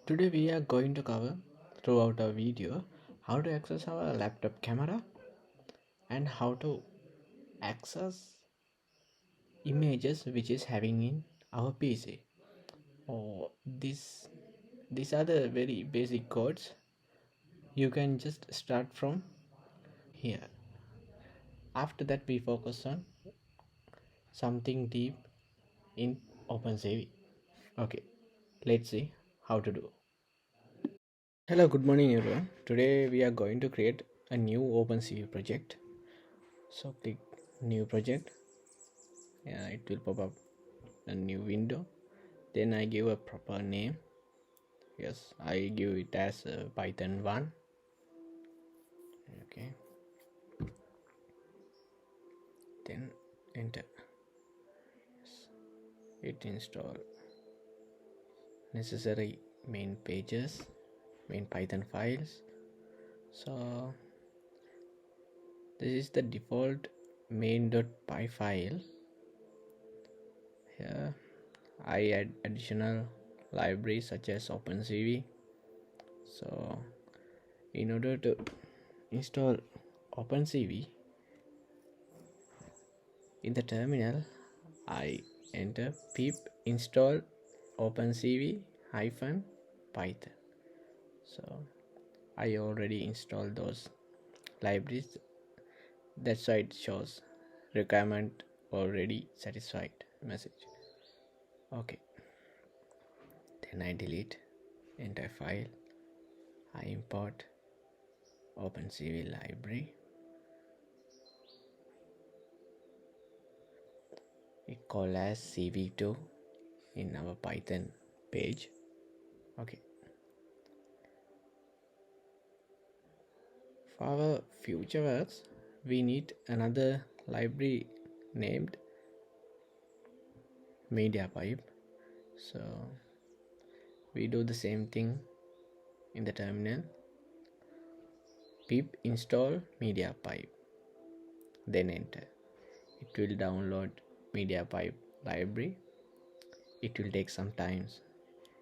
Today we are going to cover throughout our video how to access our laptop camera and how to access images which is having in our PC. Oh, these are the very basic codes. You can just start from here. After that we focus on something deep in Opencv. Okay, let's see how to do. Hello, good morning everyone. Today we are going to create a new Opencv project. So click new project. It will pop up a new window. Then I give a proper name. Yes, I give it as Python 1. Okay, then enter. Yes. It install necessary main pages, main Python files. So this is the default main.py file. Here I add additional libraries such as Opencv. So in order to install Opencv, in the terminal I enter pip install opencv-python. So I already installed those libraries, that's why it shows requirement already satisfied message. Okay, then I delete entire file. I import opencv library. We call as cv2 in our Python page. Okay, for our future works we need another library named MediaPipe. So we do the same thing in the terminal. Pip install MediaPipe, then enter. It will download MediaPipe library. It will take some time.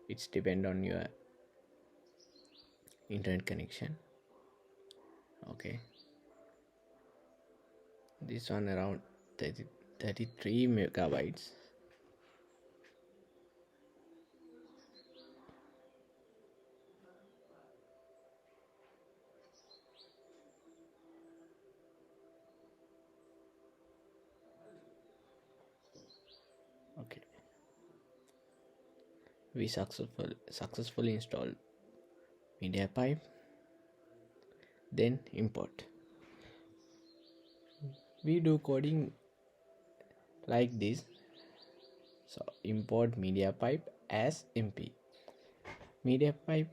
It's depend on your internet connection. Okay, this one around 33 megabytes. Okay, we successfully installed MediaPipe. Then import. We do coding like this. So import MediaPipe as MP. MediaPipe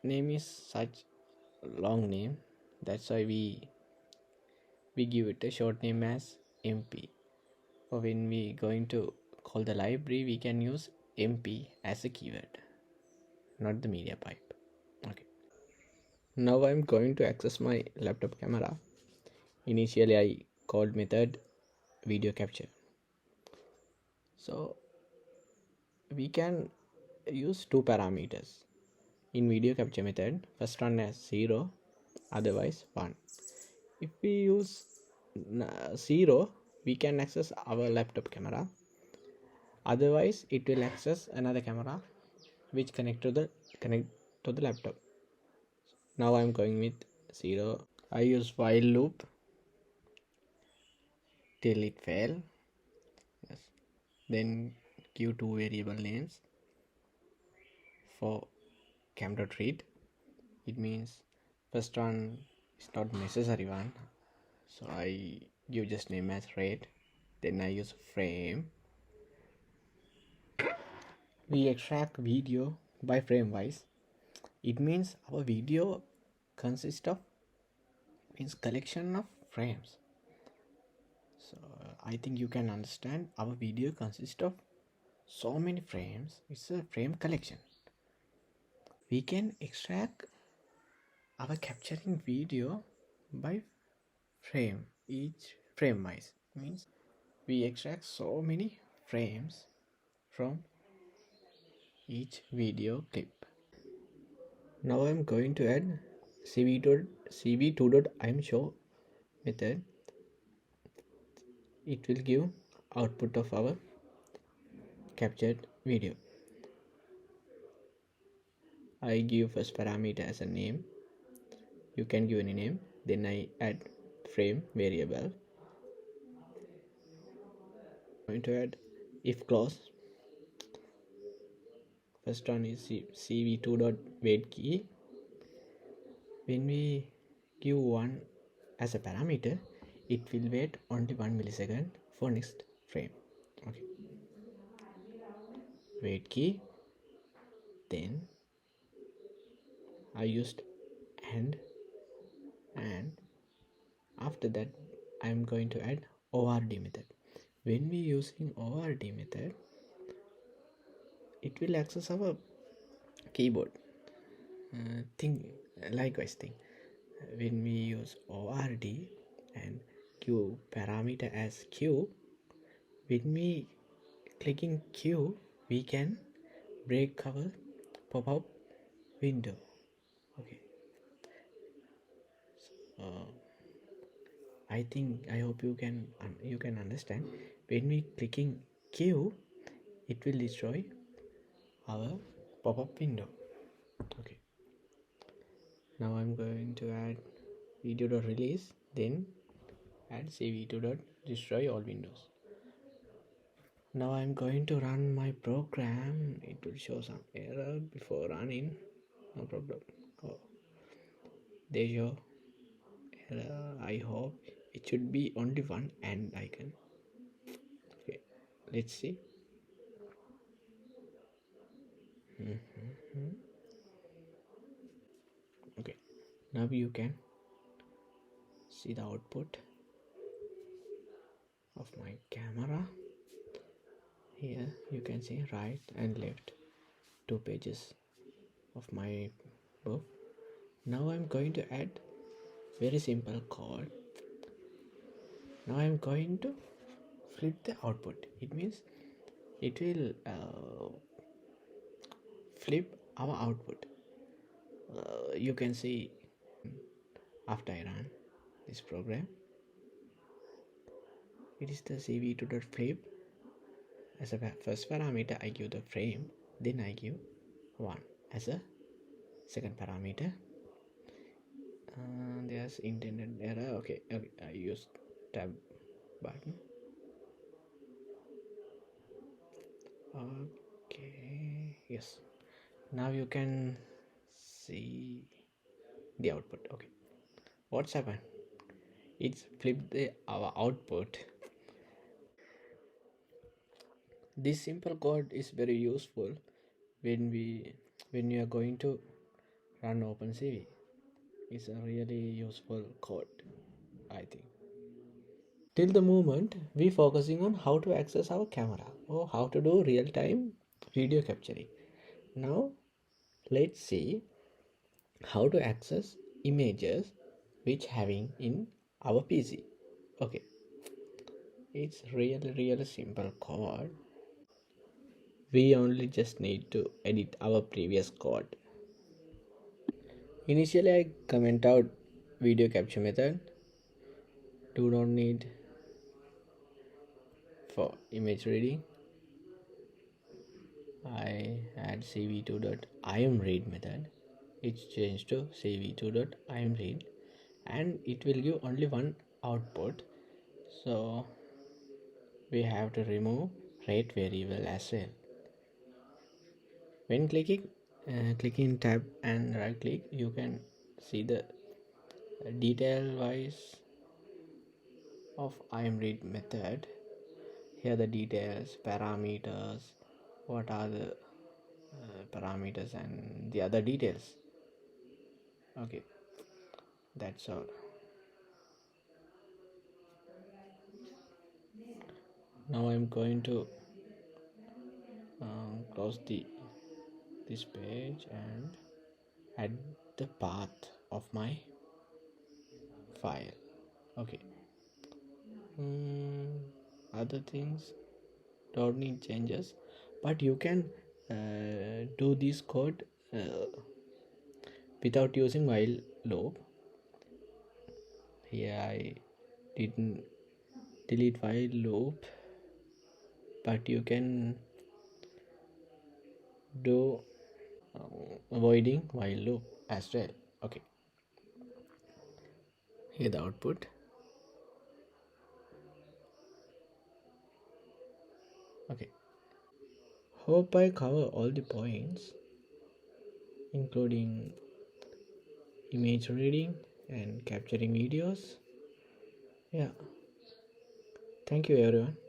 name is such long name, that's why we give it a short name as MP. For when we going to call the library, we can use MP as a keyword, not the MediaPipe. Okay, now I'm going to access my laptop camera. Initially I called method video capture. So we can use two parameters in video capture method. First one as 0, otherwise 1. If we use 0, we can access our laptop camera, otherwise it will access another camera which connect to the laptop. Now I'm going with 0. I use while loop till it fail. Yes, then give two variable names for cam.read. It means first one is not necessary one, so I give just name as read. Then I use frame. We extract video by frame wise. It means our video consists of collection of frames. So I think you can understand our video consists of so many frames. It's a frame collection. We can extract our capturing video by frame, each frame wise. Means we extract so many frames from each video clip. Now I'm going to add cv2.imshow method. It will give output of our captured video. I give first parameter as a name. You can give any name. Then I add frame variable. I'm going to add if clause. First one is cv2.wait key. When we give one as a parameter, it will wait only 1 millisecond for next frame. Okay, wait key. Then I used and after that I'm going to add ord method. When we using ord method, it will access our keyboard thing. Likewise thing, when we use ord and q parameter as q, when we clicking q, we can break our pop-up window. Okay, uh, I hope you can understand. When we clicking q, it will destroy our pop-up window. Okay, now I'm going to add video.release, then add cv2.destroy all windows. Now I'm going to run my program. It will show some error before running. No problem. Oh, there's your error. I hope it should be only one and icon. Okay, let's see. Okay, now you can see the output of my camera. Here you can see right and left 2 pages of my book. Now I'm going to add very simple code. Now I'm going to flip the output. It means it will flip our output. You can see after I run this program, it is the cv2.flip. As a first parameter I give the frame, then I give 1 as a second parameter. There's intended error. Okay, I use tab button. Okay, yes, now you can see the output. Okay, what's happened? It's flipped our output. This simple code is very useful when you are going to run Opencv. It's a really useful code, I think. Till the moment we focusing on how to access our camera or how to do real-time video capturing. Now let's see how to access images which having in our PC. Okay, it's really simple code. We only just need to edit our previous code. Initially I comment out video capture method. Do not need for image reading. I add cv2.imread method. It's changed to cv2.imread and it will give only one output, so we have to remove rate variable as well. When clicking tab and right click, you can see the detail wise of imread method. Here the details, parameters, what are the parameters and the other details. Okay, that's all. Now I'm going to close this page and add the path of my file. Okay, other things don't need changes, but you can do this code without using while loop. Here I didn't delete while loop, but you can do avoiding while loop as well. Okay, here the output. Okay, hope I cover all the points, including image reading and capturing videos. Yeah, thank you everyone.